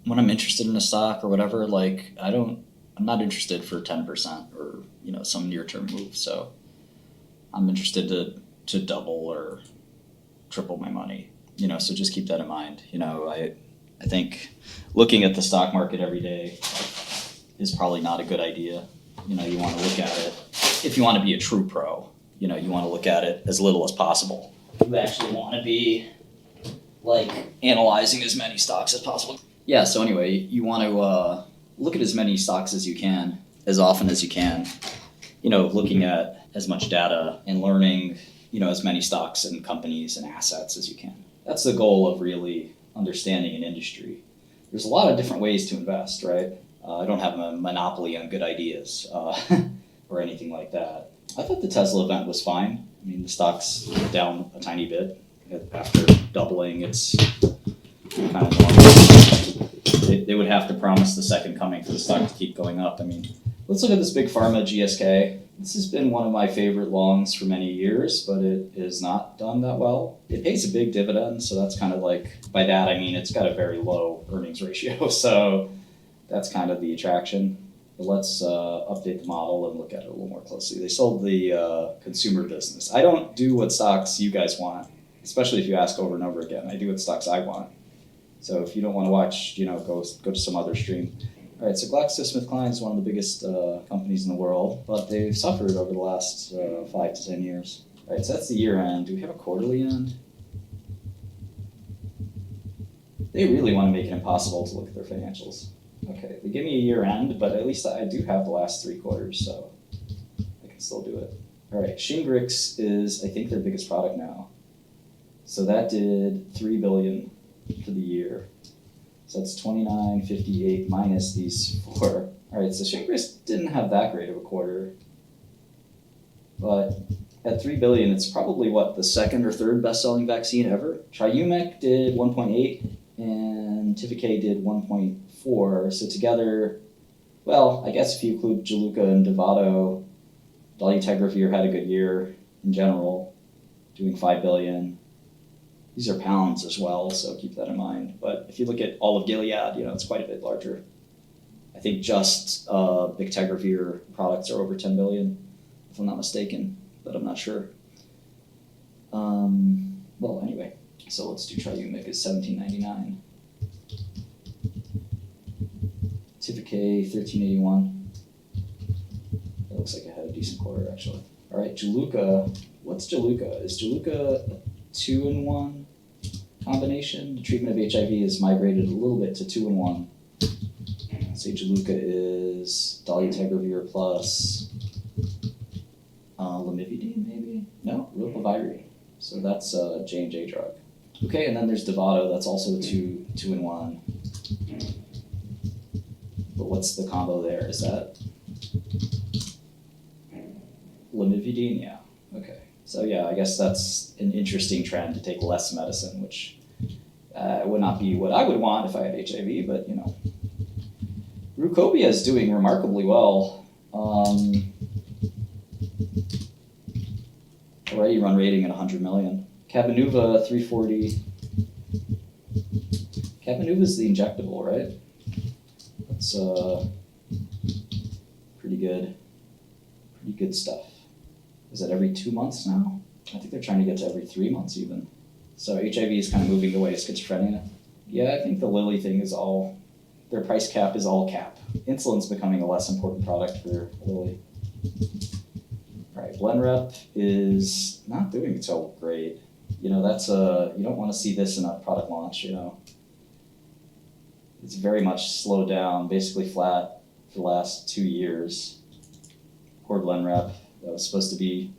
when I'm interested in a stock or whatever, like I'm not interested for 10% or, some near-term move. So I'm interested to double or triple my money, so just keep that in mind. I think looking at the stock market every day is probably not a good idea. You want to look at it, if you want to be a true pro, you want to look at it as little as possible. You actually want to be like analyzing as many stocks as possible. Yeah, so anyway, you want to look at as many stocks as you can, as often as you can, looking at as much data and learning, as many stocks and companies and assets as you can. That's the goal of really understanding an industry. There's a lot of different ways to invest, right? I don't have a monopoly on good ideas or anything like that. I thought the Tesla event was fine. I mean, the stock's down a tiny bit after doubling. It's kind of normal. They would have to promise the second coming for the stock to keep going up. I mean, let's look at this big pharma GSK. This has been one of my favorite longs for many years, but it has not done that well. It pays a big dividend, so that's kind of like, by that I mean it's got a very low earnings ratio, so that's kind of the attraction. But let's update the model and look at it a little more closely. They sold the consumer business. I don't do what stocks you guys want, especially if you ask over and over again. I do what stocks I want. So if you don't want to watch, go to some other stream. All right, so GlaxoSmithKline is one of the biggest companies in the world, but they've suffered over the last 5 to 10 years. All right, so that's the year end. Do we have a quarterly end? They really want to make it impossible to look at their financials. Okay, they give me a year end, but at least I do have the last 3 quarters, so I can still do it. All right, SHINGRIX is, I think, their biggest product now. So that did $3 billion for the year. So that's 29.58 minus these 4. All right, so SHINGRIX didn't have that great of a quarter, but at $3 billion, it's probably the second or third best-selling vaccine ever. TRELEGY did 1.8 and 𝗓𝗏𝗘 did 1.4. So together, well, I guess if you include JULUCA and DOVATO, dolutegravir had a good year in general, doing $5 billion. These are pounds as well, so keep that in mind. But if you look at all of Gilead, it's quite a bit larger. I think just bictegravir products are over 10 billion, if I'm not mistaken, but I'm not sure. Well, anyway, so let's do TRELEGY is $17.99. 𝗓𝗏𝗘 13.81. That looks like it had a decent quarter, actually. All right, JULUCA. What's JULUCA? Is JULUCA a 2-in-1 combination? The treatment of HIV is migrated a little bit to 2-in-1. Say JULUCA is dolutegravir plus lamivudine, maybe? No, rilpivirine. So that's a J&J drug. Okay, and then there's DOVATO. That's also a 2-in-1. But what's the combo there? Is that lamivudine? Yeah. Okay. So yeah, I guess that's an interesting trend to take less medicine, which would not be what I would want if I had HIV, but Rukobia is doing remarkably well. Already run rating at 100 million. Cabenuva 340. Cabenuva is the injectable, right? That's pretty good. Pretty good stuff. Is that every 2 months now? I think they're trying to get to every 3 months even. So HIV is kind of moving away schizophrenia. Yeah, I think the Lilly thing is all, their price cap is all cap. Insulin's becoming a less important product for Lilly. All right, Blenrep is not doing so great. That's you don't want to see this in a product launch, It's very much slowed down, basically flat for the last 2 years. Poor Blenrep. That was supposed to be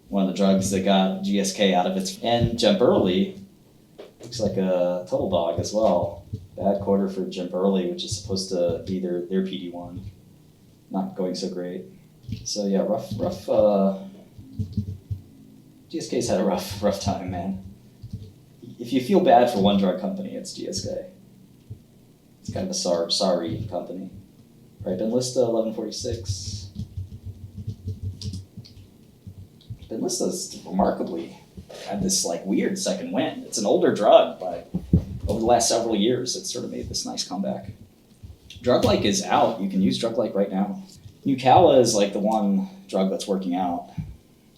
one of the drugs that got GSK out of its... And JULUCA looks like a total dog as well. Bad quarter for JULUCA, which is supposed to be their PD-1. Not going so great. So yeah, rough. GSK's had a rough time, man. If you feel bad for one drug company, it's GSK. It's kind of a sorry company. All right, Benlysta 1146. Benlysta's remarkably had this weird second wind. It's an older drug, but over over the last several years, it's sort of made this nice comeback. Drug-like is out. You can use drug-like right now. Nucala is like the one drug that's working out.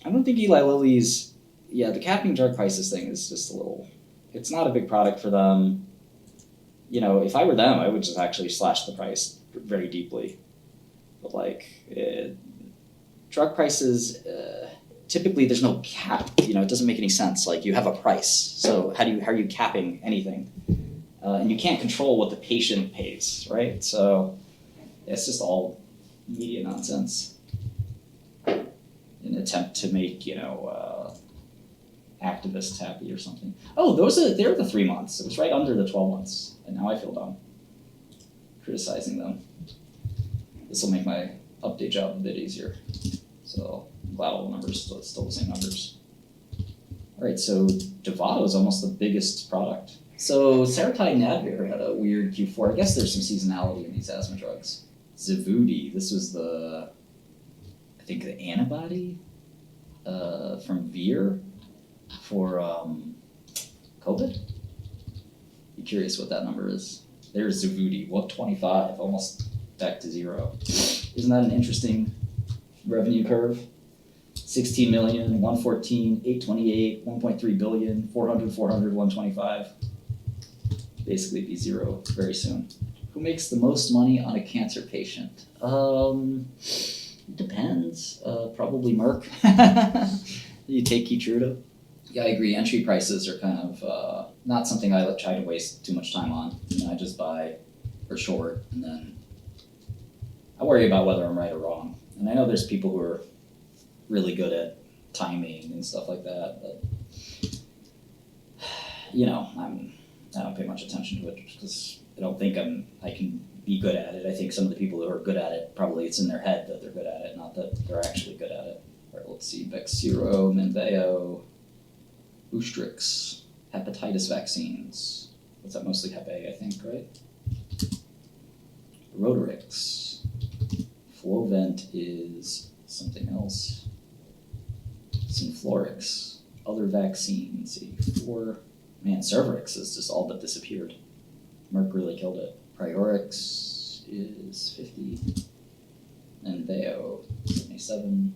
I don't think Eli Lilly's, the capping drug prices thing is just a little, it's not a big product for them. You know, if I were them, I would just actually slash the price very deeply. But like, drug prices, typically there's no cap, you know, it doesn't make any sense. Like you have a price, so how are you capping anything? And you can't control what the patient pays, right? So it's just all media nonsense. An attempt to make, activists happy or something. Oh, they're the 3 months. It was right under the 12 months. And now I feel dumb criticizing them. This will make my update job a bit easier. So I'm glad all the numbers still the same numbers. All right, so DOVATO is almost the biggest product. So 𝗧𝗜𝗘𝗢𝗓 and Advair had a weird Q4. I guess there's some seasonality in these asthma drugs. 𝗧𝗜𝗚𝗘𝗦𝗧𝗓, this was the antibody from Advair for COVID. Be curious what that number is. There's 𝗧𝗜𝗚𝗘𝗦𝗧𝗓, what 25, almost back to zero. Isn't that an interesting revenue curve? 16 million, 114, 828, 1.3 billion, 400, 400, 125. Basically be zero very soon. Who makes the most money on a cancer patient? Depends. Probably Merck. You take KEYTRUDA. Yeah, I agree. Entry prices are kind of not something I try to waste too much time on. You know, I just buy or short, and then I worry about whether I'm right or wrong. And I know there's people who are really good at timing and stuff like that, but you know, I don't pay much attention to it because I don't think I can be good at it. I think some of the people who are good at it, probably it's in their head that they're good at it, not that they're actually good at it. All right, let's see, 𝗡𝗒𝗏, 𝗡𝗏𝗏, 𝗬𝗡𝗥, hepatitis vaccines. What's that, mostly Hep A, I think, right? ROTARIX. Flovent is something else. Synflorix. Other vaccines. Man, Cervarix has just all but disappeared. Merck really killed it. Priorix is 50. Enveo, 77.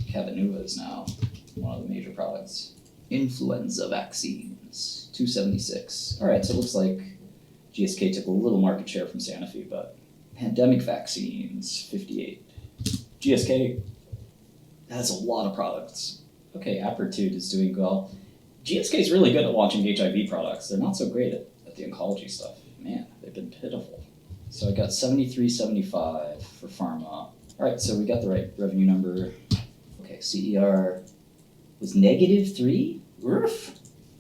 Cabenuva is now one of the major products. Influenza vaccines, 276. All right, so it looks like GSK took a little market share from Sanofi, but pandemic vaccines, 58. GSK has a lot of products. Okay, Apertude is doing well. GSK is really good at launching HIV products. They're not so great at the oncology stuff. Man, they've been pitiful. So I got 73.75 for pharma. All right, so we got the right revenue number. Okay, CER was -3? Oof.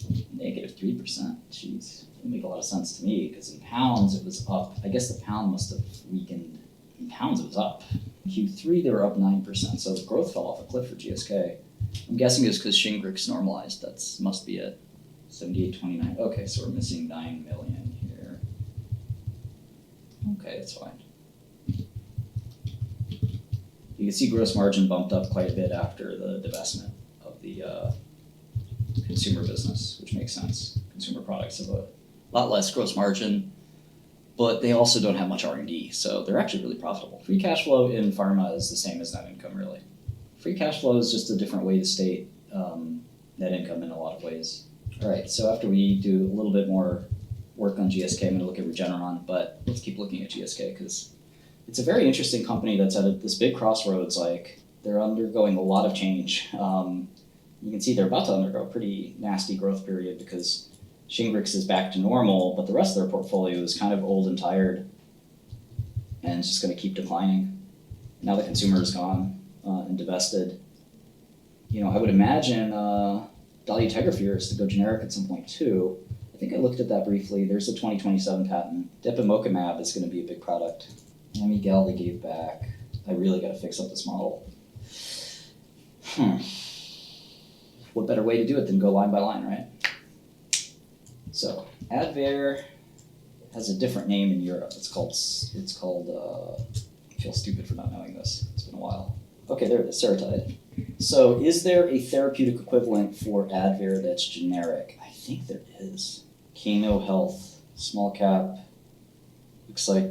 -3%. Jeez, doesn't make a lot of sense to me because in pounds it was up. I guess the pound must have weakened. In pounds it was up. Q3 they were up 9%, so the growth fell off a cliff for GSK. I'm guessing it's because SHINGRIX normalized. Must be it. 78.29. Okay, so we're missing 9 million here. Okay, that's fine. You can see gross margin bumped up quite a bit after the divestment of the consumer business, which makes sense. Consumer products have a lot less gross margin, but they also don't have much R&D, so they're actually really profitable. Free cash flow in pharma is the same as net income, really. Free cash flow is just a different way to state net income in a lot of ways. All right, so after we do a little bit more work on GSK, I'm going to look at Regeneron, but let's keep looking at GSK because it's a very interesting company that's at this big crossroads. Like, they're undergoing a lot of change. You can see they're about to undergo a pretty nasty growth period because SHINGRIX is back to normal, but the rest of their portfolio is kind of old and tired and it's just going to keep declining. Now the consumer is gone and divested. You know, I would imagine dolutegravir is to go generic at some point too. I think I looked at that briefly. There's a 2027 patent. Depemokimab is going to be a big product. Miguel they gave back. I really got to fix up this model. What better way to do it than go line by line, right? So Advair has a different name in Europe. It's called I feel stupid for not knowing this. It's been a while. Okay, there it is, 𝗧𝗜𝗘𝗢𝗓. So is there a therapeutic equivalent for Advair that's generic? I think there is. Kano Health, small cap, looks like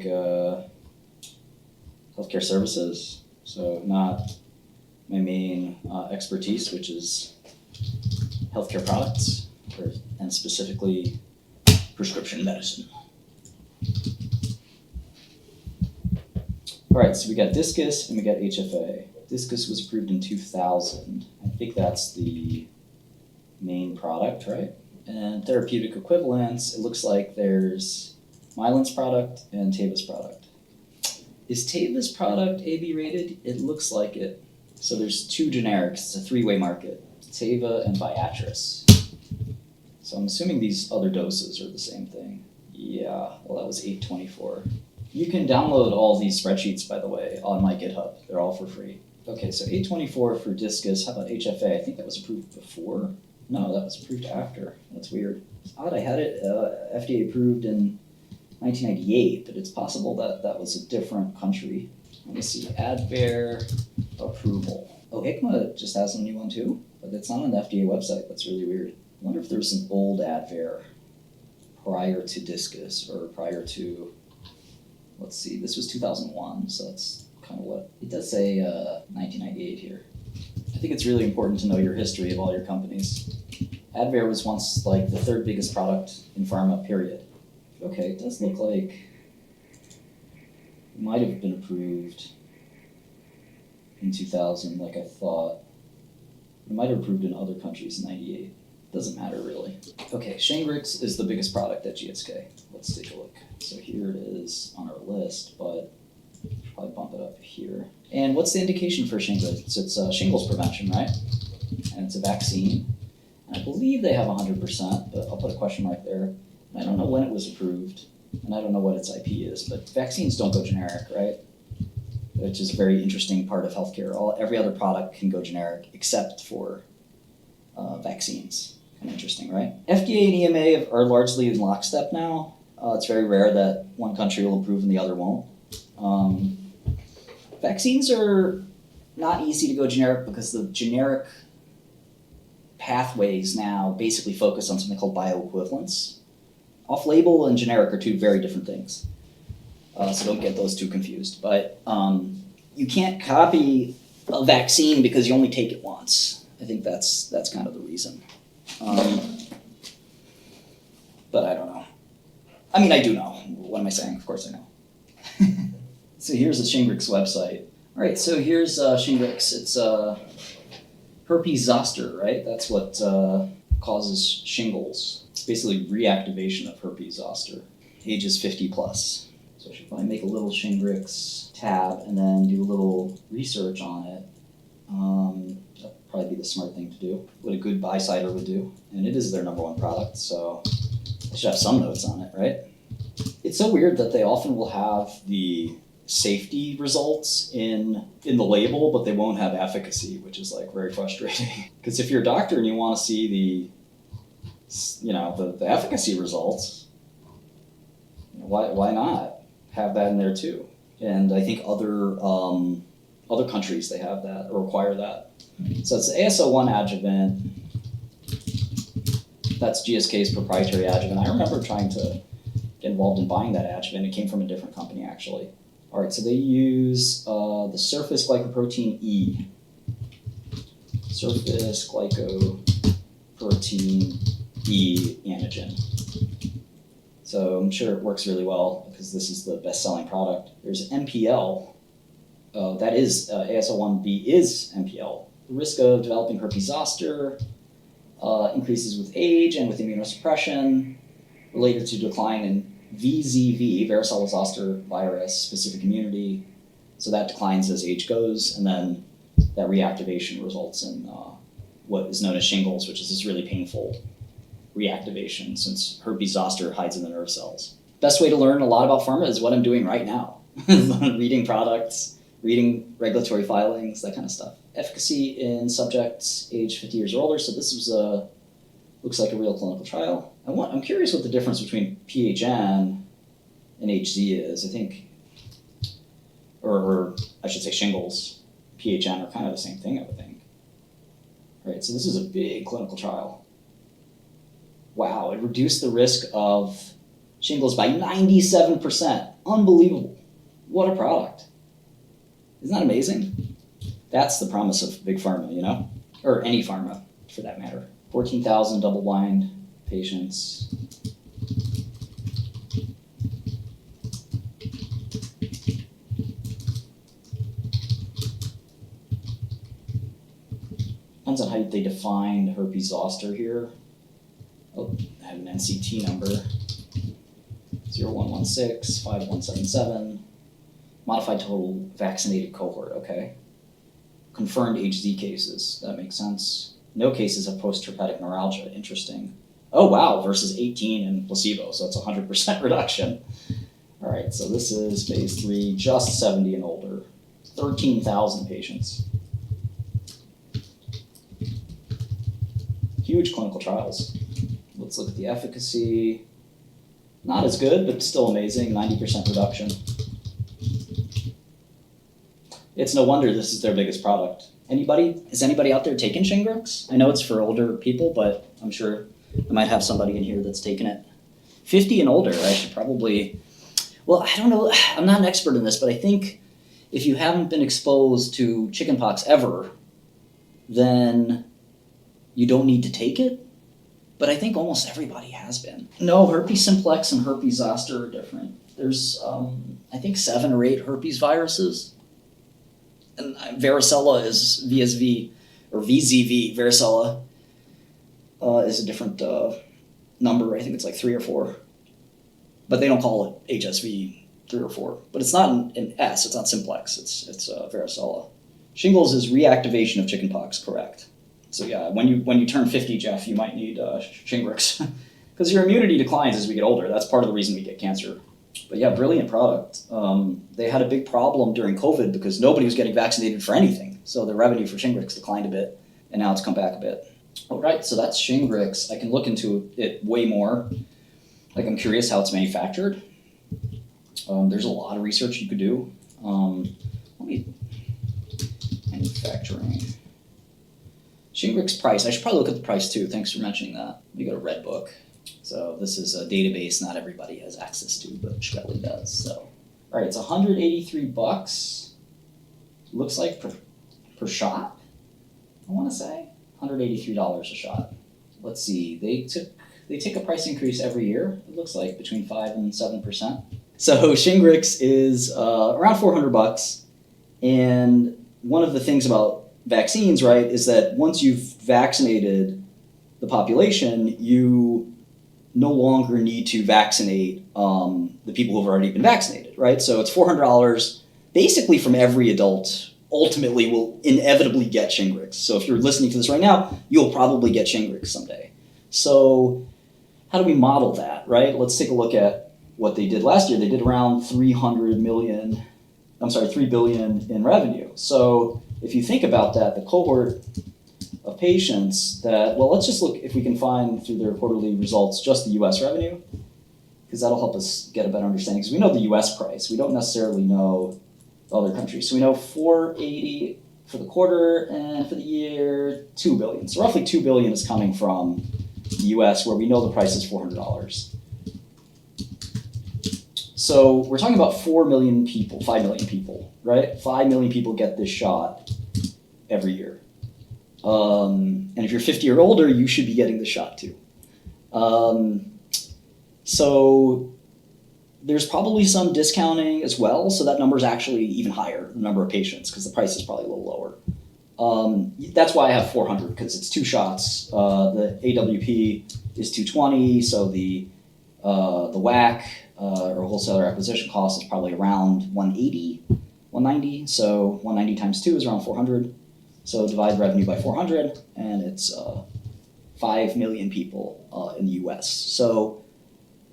healthcare services. So not my main expertise, which is healthcare products, and specifically prescription medicine. All right, so we got discus and we got HFA. Discus was approved in 2000. I think that's the main product, right? And therapeutic equivalents, it looks like there's Mylan's product and Teva's product. Is Teva's product AB rated? It looks like it. So there's two generics, it's a three-way market, Teva and Viatris. So I'm assuming these other doses are the same thing. Yeah, well that was 824. You can download all these spreadsheets, by the way, on my GitHub. They're all for free. Okay, so 824 for discus. How about HFA? I think that was approved before. No, that was approved after. That's weird. It's odd I had it FDA approved in 1998, but it's possible that that was a different country. Let me see, Advair approval. Oh, ICMA just has a new one too, but it's not on the FDA website. That's really weird. I wonder if there's an old Advair prior to discus or prior to, let's see, this was 2001, so that's kind of what, it does say 1998 here. I think it's really important to know your history of all your companies. Advair was once like the third biggest product in pharma, period. Okay, it does look like it might have been approved in 2000, like I thought. It might have approved in other countries in 98. Doesn't matter really. Okay, SHINGRIX is the biggest product at GSK. Let's take a look. So here it is on our list, but I'll probably bump it up here. And what's the indication for SHINGRIX? It's shingles prevention, right? And it's a vaccine. And I believe they have 100%, but I'll put a question mark there. I don't know when it was approved, and I don't know what its IP is, but vaccines don't go generic, right? Which is a very interesting part of healthcare. Every other product can go generic except for vaccines. Kind of interesting, right? FDA and EMA are largely in lockstep now. It's very rare that one country will approve and the other won't. Vaccines are not easy to go generic because the generic pathways now basically focus on something called bioequivalence. Off-label and generic are two very different things. So don't get those too confused. But you can't copy a vaccine because you only take it once. I think that's kind of the reason. But I don't know. I mean, I do know. What am I saying? Of course I know. So here's the SHINGRIX website. All right, so here's SHINGRIX. It's herpes zoster, right? That's what causes shingles. It's basically reactivation of herpes zoster, ages 50 plus. So I should probably make a little SHINGRIX tab and then do a little research on it. That'd probably be the smart thing to do, what a good buy-sider would do. And it is their #1 product, so I should have some notes on it, right? It's so weird that they often will have the safety results in the label, but they won't have efficacy, which is like very frustrating. Because if you're a doctor and you want to see the efficacy results, why not have that in there too? And I think other countries, they have that or require that. So it's the AS01 adjuvant. That's GSK's proprietary adjuvant. I remember trying to get involved in buying that adjuvant. It came from a different company actually. All right, so they use the surface glycoprotein E. Surface glycoprotein E antigen. So I'm sure it works really well because this is the best-selling product. There's MPL. That is, AS01B is MPL. The risk of developing herpes zoster increases with age and with immunosuppression, related to decline in VZV, varicella zoster virus specific immunity. So that declines as age goes, and then that reactivation results in what is known as shingles, which is this really painful reactivation since herpes zoster hides in the nerve cells. Best way to learn a lot about pharma is what I'm doing right now. Reading products, reading regulatory filings, that kind of stuff. Efficacy in subjects age 50 years or older. So this was looks like a real clinical trial. I'm curious what the difference between PHN and HZ is. I think, or I should say shingles, PHN are kind of the same thing, I would think. All right, so this is a big clinical trial. Wow, it reduced the risk of shingles by 97%. Unbelievable. What a product. Isn't that amazing? That's the promise of big pharma, you know? Or any pharma, for that matter. 14,000 double-blind patients. Depends on how they defined herpes zoster here. Oh, I have an NCT number. 0116-5177. Modified total vaccinated cohort, okay. Confirmed HZ cases, that makes sense. No cases of post-herpetic neuralgia, interesting. Oh wow, versus 18 in placebo, so it's 100% reduction. All right, so this is phase 3, just 70 and older. 13,000 patients. Huge clinical trials. Let's look at the efficacy. Not as good, but still amazing, 90% reduction. It's no wonder this is their biggest product. Is anybody out there taking SHINGRIX? I know it's for older people, but I'm sure I might have somebody in here that's taken it. 50 and older, I should probably, well, I don't know, I'm not an expert in this, but I think if you haven't been exposed to chickenpox ever, then you don't need to take it. But I think almost everybody has been. No, herpes simplex and herpes zoster are different. There's, I think 7 or 8 herpes viruses. And varicella is VSV, or VZV, varicella is a different number. I think it's like 3 or 4. But they don't call it HSV 3 or 4. But it's not an S, it's not simplex, it's varicella. Shingles is reactivation of chickenpox, correct. So yeah, when you turn 50, Jeff, you might need SHINGRIX. Because your immunity declines as we get older. That's part of the reason we get cancer. But yeah, brilliant product. They had a big problem during COVID because nobody was getting vaccinated for anything. So the revenue for SHINGRIX declined a bit, and now it's come back a bit. All right, so that's SHINGRIX. I can look into it way more. Like, I'm curious how it's manufactured. There's a lot of research you could do. Manufacturing. SHINGRIX price. I should probably look at the price too. Thanks for mentioning that. Let me go to Redbook. So this is a database not everybody has access to, but Shkreli does. So, all right, it's $183. Looks like per shot. I want to say $183 a shot. Let's see. They take a price increase every year. It looks like between 5 and 7%. So SHINGRIX is around $400, and one of the things about vaccines, right, is that once you've vaccinated the population, you no longer need to vaccinate the people who've already been vaccinated, right? So it's $400 basically from every adult ultimately will inevitably get SHINGRIX. So if you're listening to this right now, you'll probably get SHINGRIX someday. So how do we model that, right? Let's take a look at what they did last year. They did around $3 billion in revenue. So if you think about that, the cohort of patients that, well, let's just look if we can find through their quarterly results just the US revenue, because that'll help us get a better understanding, because we know the US price. We don't necessarily know the other countries. So we know $480 for the quarter, and for the year, $2 billion. So roughly $2 billion is coming from the US, where we know the price is $400. So we're talking about 4 million people, 5 million people, right? 5 million people get this shot every year. And if you're 50 or older, you should be getting the shot too. So there's probably some discounting as well. So that number is actually even higher, the number of patients, because the price is probably a little lower. That's why I have 400, because it's 2 shots. The AWP is 220, so the WAC, or wholesaler acquisition cost, is probably around 180, 190. So 190 times 2 is around 400. So divide revenue by 400, and it's 5 million people in the US. So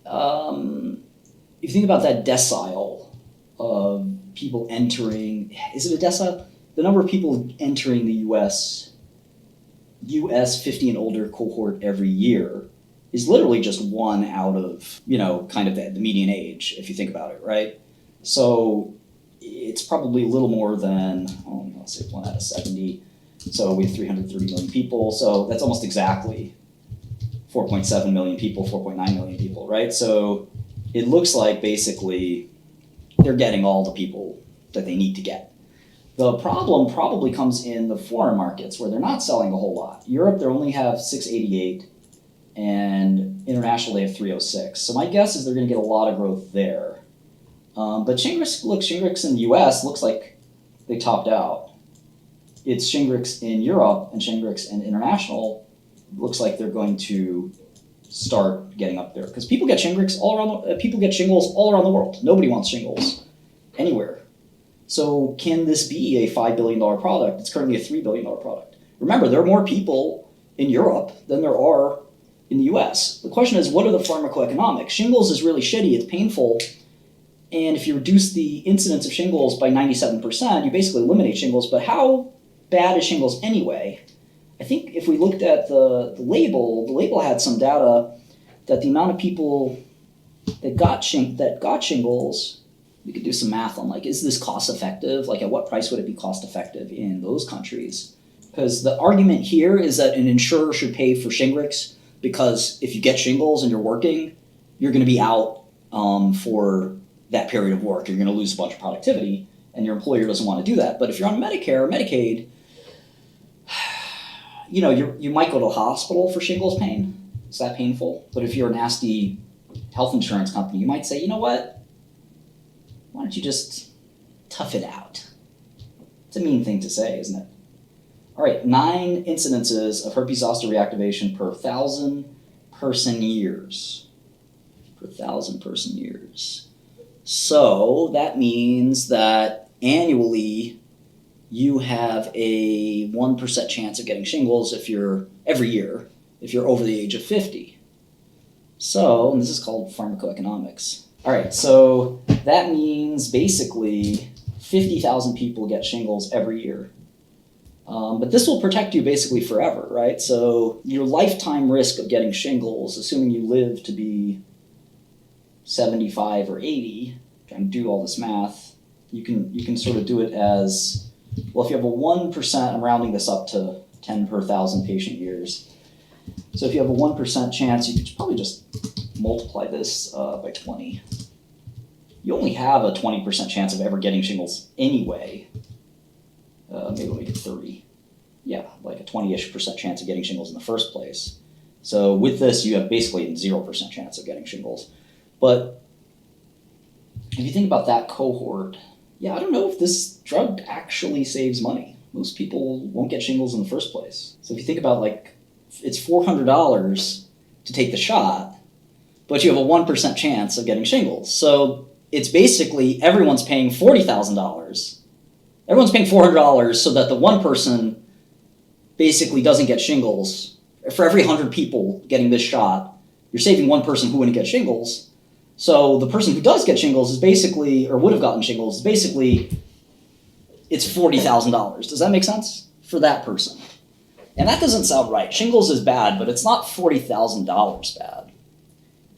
if you think about that decile of people entering, is it a decile? The number of people entering the US 50 and older cohort every year is literally just 1 out of, kind of the median age, if you think about it, right? So it's probably a little more than, let's say 1 out of 70. So we have 330 million people. So that's almost exactly 4.7 million people, 4.9 million people, right? So it looks like basically they're getting all the people that they need to get. The problem probably comes in the foreign markets where they're not selling a whole lot. Europe, they only have 688, and international, they have 306. So my guess is they're going to get a lot of growth there. But SHINGRIX in the US looks like they topped out. It's SHINGRIX in Europe and SHINGRIX in international looks like they're going to start getting up there. Because people get SHINGRIX all around people get shingles all around the world. Nobody wants shingles anywhere. So can this be a $5 billion product? It's currently a $3 billion product. Remember, there are more people in Europe than there are in the US. The question is, what are the pharmacoeconomics? Shingles is really shitty, it's painful, and if you reduce the incidence of shingles by 97%, you basically eliminate shingles, but how bad is shingles anyway? I think if we looked at the label had some data that the amount of people that got shingles, we could do some math on, like, is this cost effective? Like, at what price would it be cost effective in those countries? Because the argument here is that an insurer should pay for SHINGRIX because if you get shingles and you're working, you're going to be out for that period of work. You're going to lose a bunch of productivity, and your employer doesn't want to do that. But if you're on Medicare or Medicaid, you know, you might go to a hospital for shingles pain. It's that painful. But if you're a nasty health insurance company, you might say, you know what? Why don't you just tough it out? It's a mean thing to say, isn't it? All right, 9 incidences of herpes zoster reactivation per 1,000 person years. Per 1,000 person years. So that means that annually you have a 1% chance of getting shingles every year if you're over the age of 50. So, and this is called pharmacoeconomics. All right, so that means basically 50,000 people get shingles every year. But this will protect you basically forever, right? So your lifetime risk of getting shingles, assuming you live to be 75 or 80, trying to do all this math, you can sort of do it as, well, if you have a 1%, I'm rounding this up to 10 per 1,000 patient years. So if you have a 1% chance, you could probably just multiply this by 20. You only have a 20% chance of ever getting shingles anyway. Maybe we'll make it 30. Yeah, like a 20-ish% chance of getting shingles in the first place. So with this, you have basically a 0% chance of getting shingles. But if you think about that cohort, yeah, I don't know if this drug actually saves money. Most people won't get shingles in the first place. So if you think about, like, it's $400 to take the shot, but you have a 1% chance of getting shingles. So it's basically everyone's paying $40,000. Everyone's paying $400 so that the one person basically doesn't get shingles. For every 100 people getting this shot, you're saving one person who wouldn't get shingles. So the person who does get shingles is basically, or would have gotten shingles, is basically, it's $40,000. Does that make sense? For that person. And that doesn't sound right. Shingles is bad, but it's not $40,000 bad.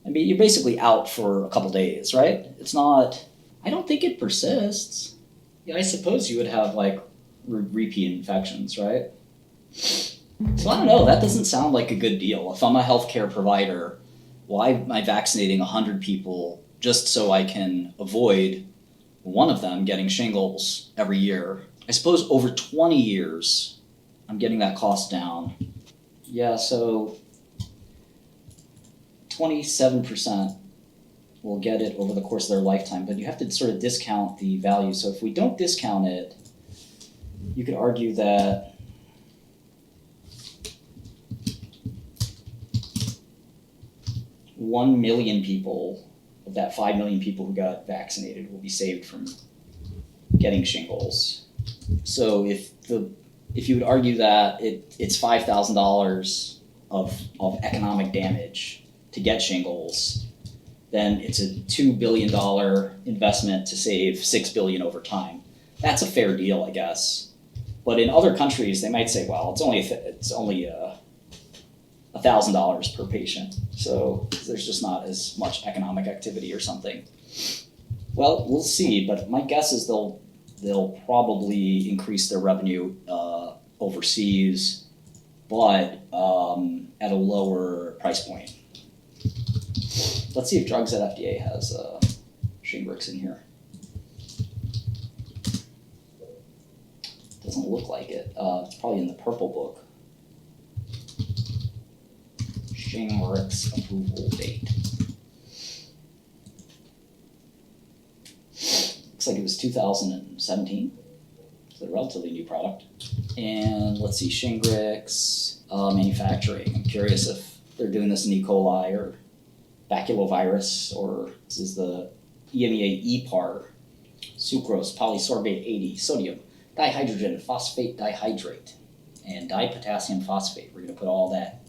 I mean, you're basically out for a couple days, right? It's not, I don't think it persists. Yeah, I suppose you would have, like, repeat infections, right? So I don't know, that doesn't sound like a good deal. If I'm a healthcare provider, why am I vaccinating 100 people just so I can avoid one of them getting shingles every year? I suppose over 20 years, I'm getting that cost down. Yeah, so 27% will get it over the course of their lifetime, but you have to sort of discount the value. So if we don't discount it, you could argue that $1 million people of that 5 million people who got vaccinated will be saved from getting shingles. So if you would argue that it's $5,000 of economic damage to get shingles, then it's a $2 billion investment to save $6 billion over time. That's a fair deal, I guess. But in other countries, they might say, well, it's only $1,000 per patient, so there's just not as much economic activity or something. Well, we'll see, but my guess is they'll probably increase their revenue overseas but at a lower price point. Let's see if Drugs at FDA has SHINGRIX in here. Doesn't look like it. It's probably in the purple book. SHINGRIX approval date. Looks like it was 2017. It's a relatively new product. And let's see, SHINGRIX manufacturing. I'm curious if they're doing this in E. coli or baculovirus, or this is the EMEA EPAR, sucrose, polysorbate 80, sodium, dihydrogen, phosphate dihydrate, and dipotassium phosphate. We're going to put all that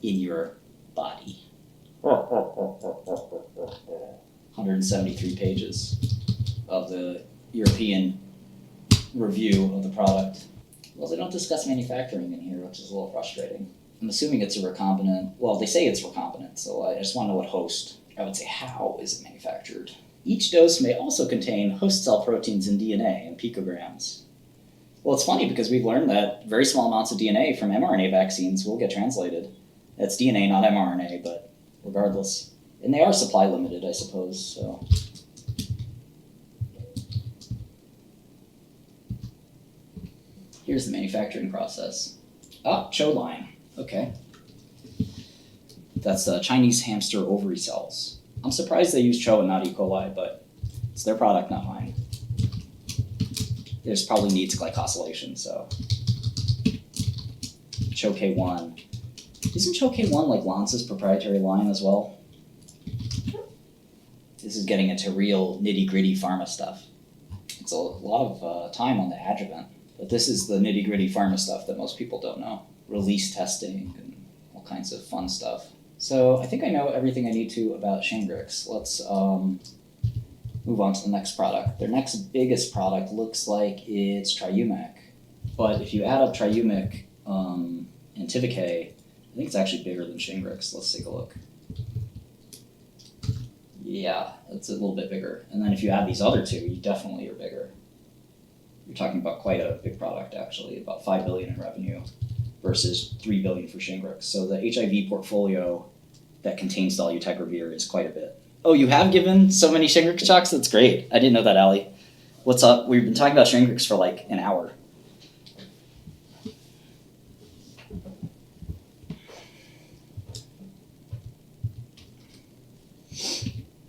in your body. 173 pages of the European review of the product. Well, they don't discuss manufacturing in here, which is a little frustrating. I'm assuming it's a recombinant. Well, they say it's recombinant, so I just want to know what host. I would say, how is it manufactured? Each dose may also contain host cell proteins in DNA in picograms. Well, it's funny because we've learned that very small amounts of DNA from mRNA vaccines will get translated. It's DNA, not mRNA, but regardless. And they are supply limited, I suppose, so. Here's the manufacturing process. Ah, CHO line. Okay. That's Chinese hamster ovary cells. I'm surprised they use CHO and not E. coli, but it's their product, not mine. This probably needs glycosylation, so. CHO K1. Isn't CHO K1 like Lance's proprietary line as well? This is getting into real nitty-gritty pharma stuff. It's a lot of time on the adjuvant, but this is the nitty-gritty pharma stuff that most people don't know. Release testing and all kinds of fun stuff. So I think I know everything I need to about SHINGRIX. Let's move on to the next product. Their next biggest product looks like it's TRIUMEQ. But if you add up TRIUMEQ and TIVIK, I think it's actually bigger than SHINGRIX. Let's take a look. Yeah, it's a little bit bigger. And then if you add these other two, you definitely are bigger. You're talking about quite a big product, actually, about $5 billion in revenue versus $3 billion for SHINGRIX. So the HIV portfolio that contains dolutegravir is quite a bit. Oh, you have given so many SHINGRIX shots? That's great. I didn't know that, Allie. What's up? We've been talking about SHINGRIX for like an hour.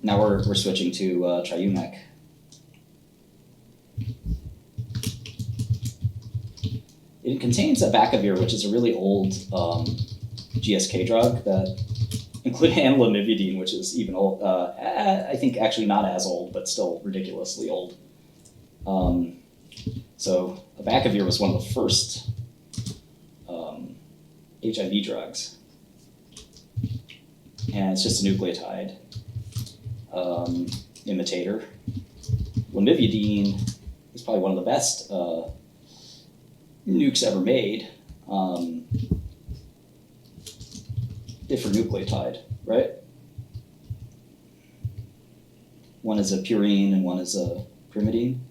Now we're switching to TRIUMEQ. It contains abacavir, which is a really old GSK drug that including lamivudine, which is even old. I think actually not as old, but still ridiculously old. So abacavir was one of the first HIV drugs, and it's just a nucleotide imitator. Lamivudine is probably one of the best nukes ever made. Different nucleotide, right? One is a purine and one is a pyrimidine.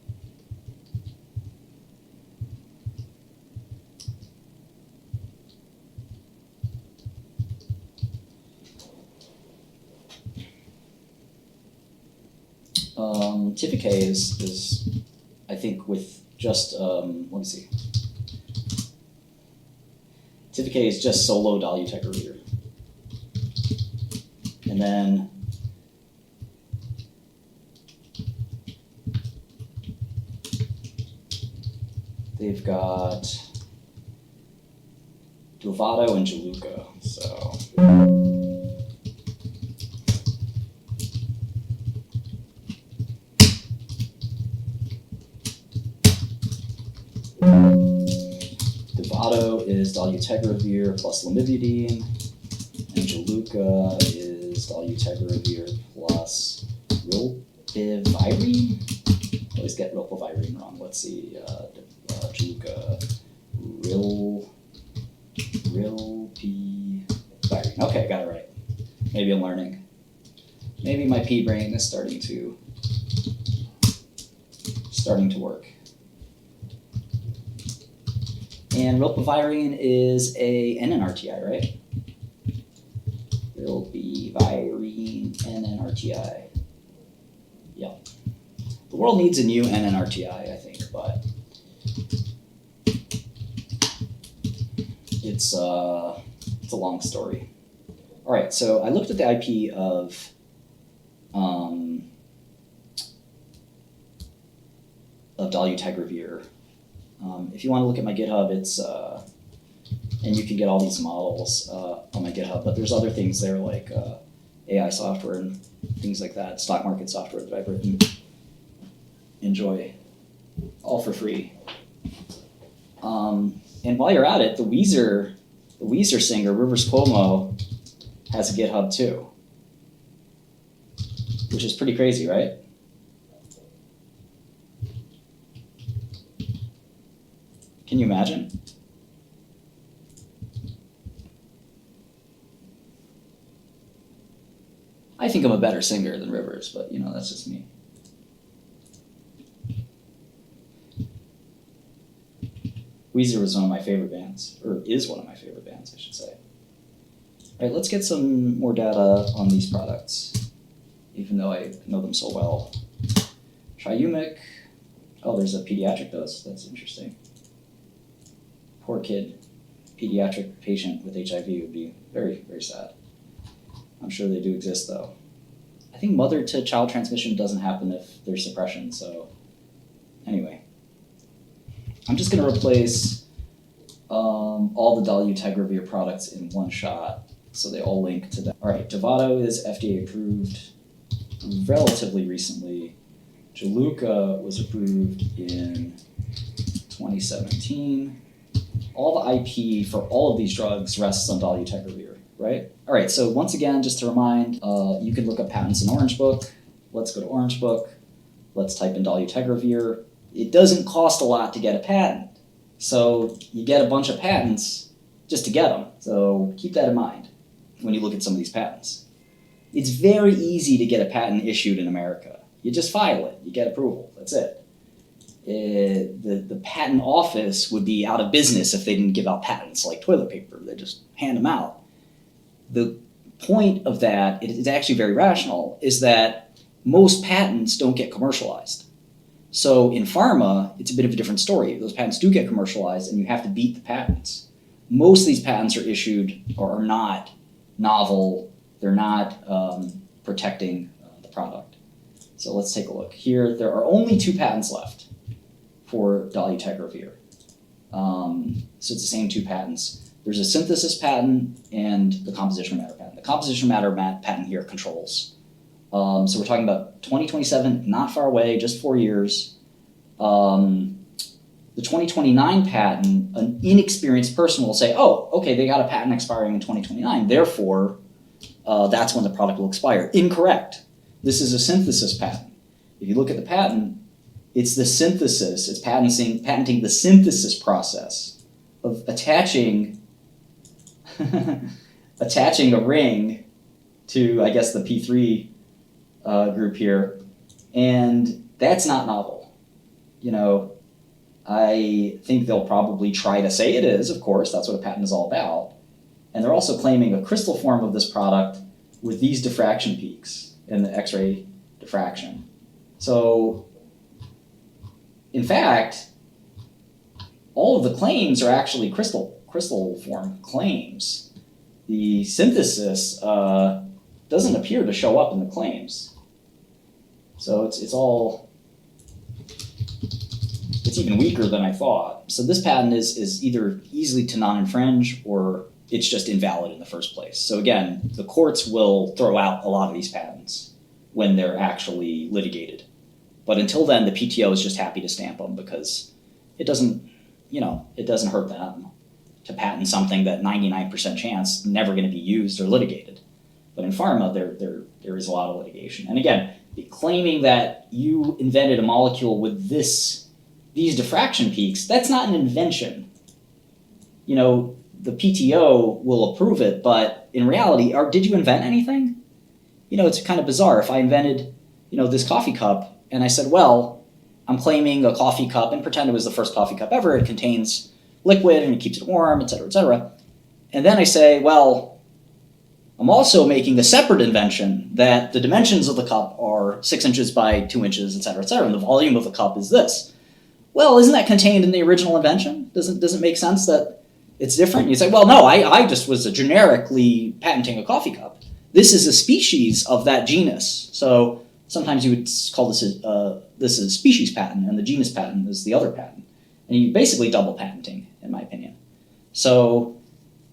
TIVIK is, I think, with just, let me see. TIVIK is just solo dolutegravir. And then they've got DOVATO and JULUCA, so. DOVATO is dolutegravir plus lamivudine, and JULUCA is dolutegravir plus rilpivirine. I always get rilpivirine wrong. Let's see, JULUCA, rilpivirine. Okay, got it right. Maybe I'm learning. Maybe my pea brain is starting to work. And rilpivirine is a NNRTI, right? Rilpivirine, NNRTI. Yeah. The world needs a new NNRTI, I think, but it's a long story. All right, so I looked at the IP of dolutegravir. If you want to look at my GitHub, it's and you can get all these models on my GitHub. But there's other things there like AI software and things like that, stock market software that I've written. Enjoy, all for free. And while you're at it, the Weezer singer Rivers Cuomo has a GitHub too, which is pretty crazy, right? Can you imagine? I think I'm a better singer than Rivers, but you know, that's just me. Weezer was one of my favorite bands, or is one of my favorite bands, I should say. All right, let's get some more data on these products, even though I know them so well. Triumic. Oh, there's a pediatric dose. That's interesting. Poor kid, pediatric patient with HIV would be very, very sad. I'm sure they do exist, though. I think mother-to-child transmission doesn't happen if there's suppression, so anyway. I'm just going to replace all the dolutegravir products in one shot, so they all link to that. All right, DOVATO is FDA approved relatively recently. JULUCA was approved in 2017. All the IP for all of these drugs rests on dolutegravir, right? All right, so once again, just to remind, you can look up patents in Orange Book. Let's go to Orange Book. Let's type in dolutegravir. It doesn't cost a lot to get a patent. So you get a bunch of patents just to get them. So keep that in mind when you look at some of these patents. It's very easy to get a patent issued in America. You just file it, you get approval, that's it. The patent office would be out of business if they didn't give out patents like toilet paper. They just hand them out. The point of that, it is actually very rational, is that most patents don't get commercialized. So in pharma, it's a bit of a different story. Those patents do get commercialized and you have to beat the patents. Most of these patents are issued or are not novel. They're not protecting the product. So let's take a look. Here, there are only 2 patents left for dolutegravir. So it's the same 2 patents. There's a synthesis patent and the composition of matter patent. The composition of matter patent here controls. So we're talking about 2027, not far away, just 4 years. The 2029 patent, an inexperienced person will say, oh, okay, they got a patent expiring in 2029, therefore that's when the product will expire. Incorrect. This is a synthesis patent. If you look at the patent, it's the synthesis, it's patenting the synthesis process of attaching a ring to, I guess, the P3 group here, and that's not novel. You know, I think they'll probably try to say it is, of course, that's what a patent is all about. And they're also claiming a crystal form of this product with these diffraction peaks in the X-ray diffraction. So, in fact, all of the claims are actually crystal form claims. The synthesis doesn't appear to show up in the claims. So it's even weaker than I thought. So this patent is either easily to non-infringe or it's just invalid in the first place. So again, the courts will throw out a lot of these patents when they're actually litigated. But until then, the PTO is just happy to stamp them because it doesn't hurt them to patent something that 99% chance never going to be used or litigated. But in pharma, there is a lot of litigation. And again, claiming that you invented a molecule with these diffraction peaks, that's not an invention. You know, the PTO will approve it, but in reality, did you invent anything? You know, it's kind of bizarre. If I invented, this coffee cup, and I said, well, I'm claiming a coffee cup, and pretend it was the first coffee cup ever, it contains liquid and it keeps it warm, et cetera, et cetera. And then I say, well, I'm also making a separate invention that the dimensions of the cup are 6 inches by 2 inches, et cetera, and the volume of the cup is this. Well, isn't that contained in the original invention? Doesn't it make sense that it's different? And you say, well, no, I just was generically patenting a coffee cup. This is a species of that genus. So sometimes you would call this a species patent, and the genus patent is the other patent. And you basically double patenting, in my opinion. So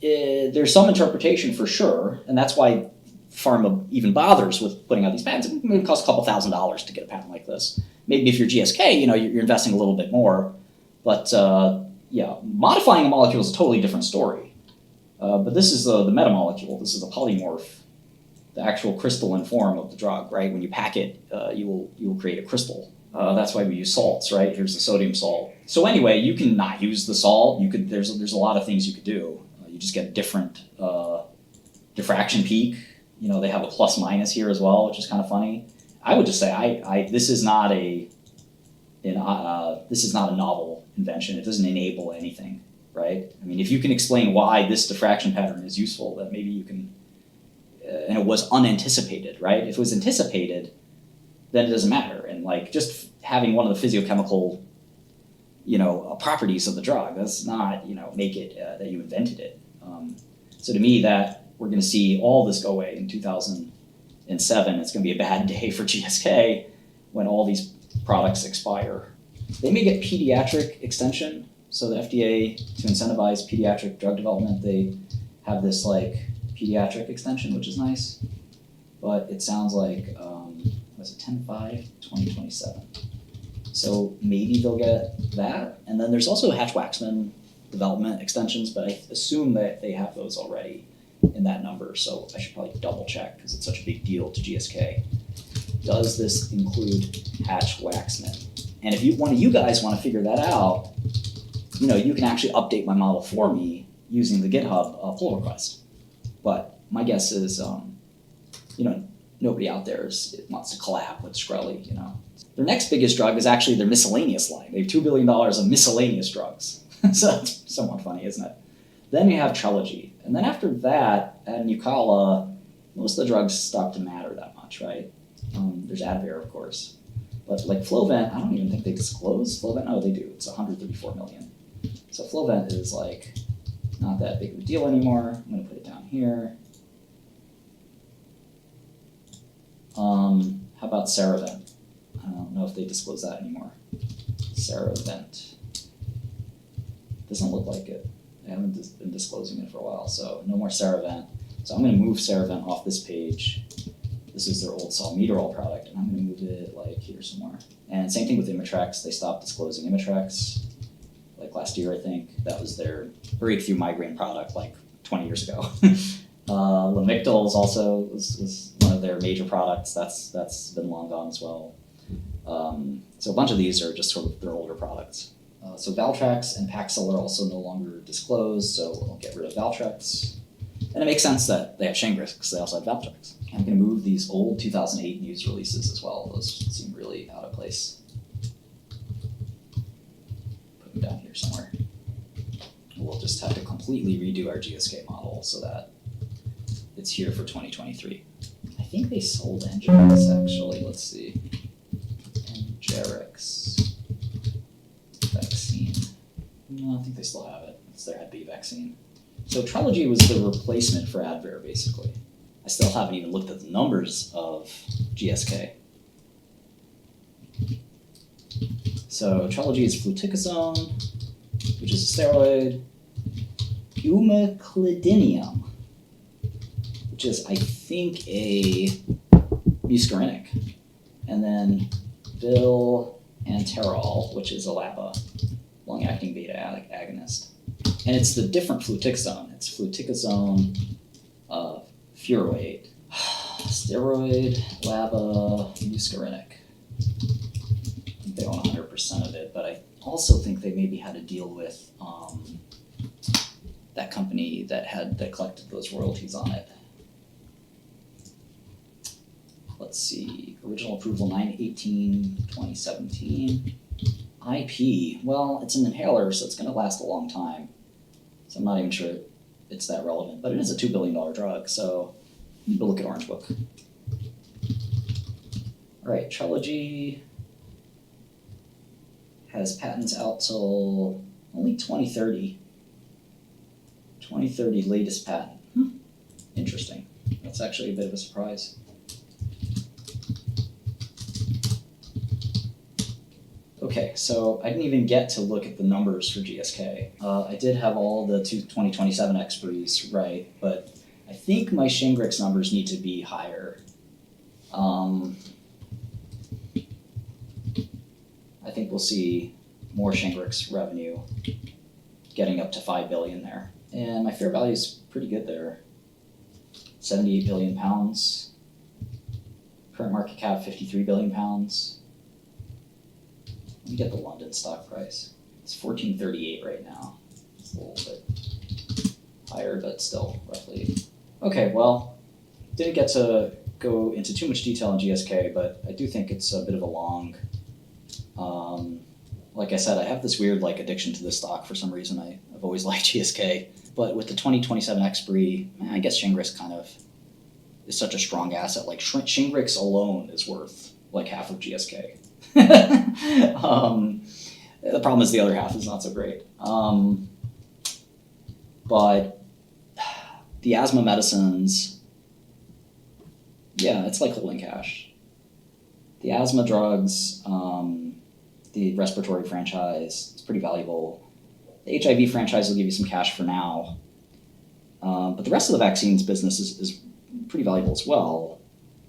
there's some interpretation for sure, and that's why pharma even bothers with putting out these patents. It may cost a couple $1,000s to get a patent like this. Maybe if you're GSK, you're investing a little bit more. But yeah, modifying a molecule is a totally different story. But this is the metamolecule. This is the polymorph, the actual crystalline form of the drug, right? When you pack it, you will create a crystal. That's why we use salts, right? Here's the sodium salt. So anyway, you can not use the salt. There's a lot of things you could do. You just get a different diffraction peak. They have a plus minus here as well, which is kind of funny. I would just say this is not a novel invention. It doesn't enable anything, right? I mean, if you can explain why this diffraction pattern is useful, then maybe you can. And it was unanticipated, right? If it was anticipated, then it doesn't matter. And just having one of the physiochemical, properties of the drug does not, make it that you invented it. So to me, that we're going to see all this go away in 2007. It's going to be a bad day for GSK when all these products expire. They may get pediatric extension. So the FDA, to incentivize pediatric drug development, they have this pediatric extension, which is nice. But it sounds like, was it 10/5/2027? So maybe they'll get that. And then there's also Hatch-Waxman development extensions, but I assume that they have those already in that number. So I should probably double check because it's such a big deal to GSK. Does this include Hatch-Waxman? And if one of you guys want to figure that out, you can actually update my model for me using the GitHub pull request. But my guess is, nobody out there wants to collab with Shkreli, Their next biggest drug is actually their miscellaneous line. They have $2 billion of miscellaneous drugs. So that's somewhat funny, isn't it? Then you have TRELEGY. And then after that, at Nucala, most of the drugs stop to matter that much, right? There's Advair, of course. But Flovent, I don't even think they disclose Flovent. Oh, they do. It's $134 million. So Flovent is not that big of a deal anymore. I'm going to put it down here. How about Ceravent? I don't know if they disclose that anymore. Ceravent. Doesn't look like it. They haven't been disclosing it for a while, so no more Ceravent. So I'm going to move Ceravent off this page. This is their old salmeterol product, and I'm going to move it here somewhere. And same thing with Imitrex. They stopped disclosing Imitrex last year, I think. That was their breakthrough migraine product 20 years ago. Lamictal is also was one of their major products. That's been long gone as well. So a bunch of these are just sort of their older products. So Valtrex and Paxil are also no longer disclosed, so I'll get rid of Valtrex. And it makes sense that they have SHINGRIX because they also have Valtrex. I'm going to move these old 2008 news releases as well. Those seem really out of place. Put them down here somewhere. We'll just have to completely redo our GSK model so that it's here for 2023. I think they sold NGRX actually. Let's see. NGRX vaccine. No, I think they still have it. It's their Hep B vaccine. So TRELEGY was the replacement for Advair, basically. I still haven't even looked at the numbers of GSK. So TRELEGY is fluticasone, which is a steroid, 𝗢𝗥𝗜𝗚𝗡𝗢, which is, I think, a muscarinic, and then 𝗩𝗜𝗚𝗘𝗢𝗓ol, which is a LABA, long-acting beta agonist. And it's the different fluticasone. It's fluticasone furoate, steroid, LABA, muscarinic. I think they own 100% of it, but I also think they maybe had to deal with that company that collected those royalties on it. Let's see, original approval 9/18/2017. IP, well, it's an inhaler, so it's going to last a long time. So I'm not even sure it's that relevant, but it is a $2 billion drug, so you need to look at Orange Book. All right, TRELEGY has patents out till only 2030. 2030 latest patent. Interesting. That's actually a bit of a surprise. Okay, so I didn't even get to look at the numbers for GSK. I did have all the 2027 expiries right, but I think my SHINGRIX numbers need to be higher. I think we'll see more SHINGRIX revenue getting up to 5 billion there. And my fair value is pretty good there. 78 billion pounds. Current market cap, 53 billion pounds. Let me get the London stock price. It's 1438 right now. It's a little bit higher, but still roughly. Okay, well, didn't get to go into too much detail on GSK, but I do think it's a bit of a long. Like I said, I have this weird addiction to this stock for some reason. I've always liked GSK, but with the 2027 expiry, I guess SHINGRIX kind of is such a strong asset. Like SHINGRIX alone is worth like half of GSK. The problem is the other half is not so great. But the asthma medicines, yeah, it's like holding cash. The asthma drugs, the respiratory franchise, it's pretty valuable. The HIV franchise will give you some cash for now. But the rest of the vaccines business is pretty valuable as well.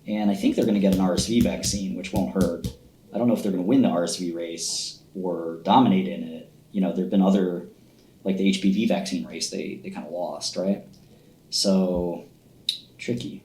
And I think they're going to get an RSV vaccine, which won't hurt. I don't know if they're going to win the RSV race or dominate in it. You know, there have been other, like the HPV vaccine race, they kind of lost, right? So tricky.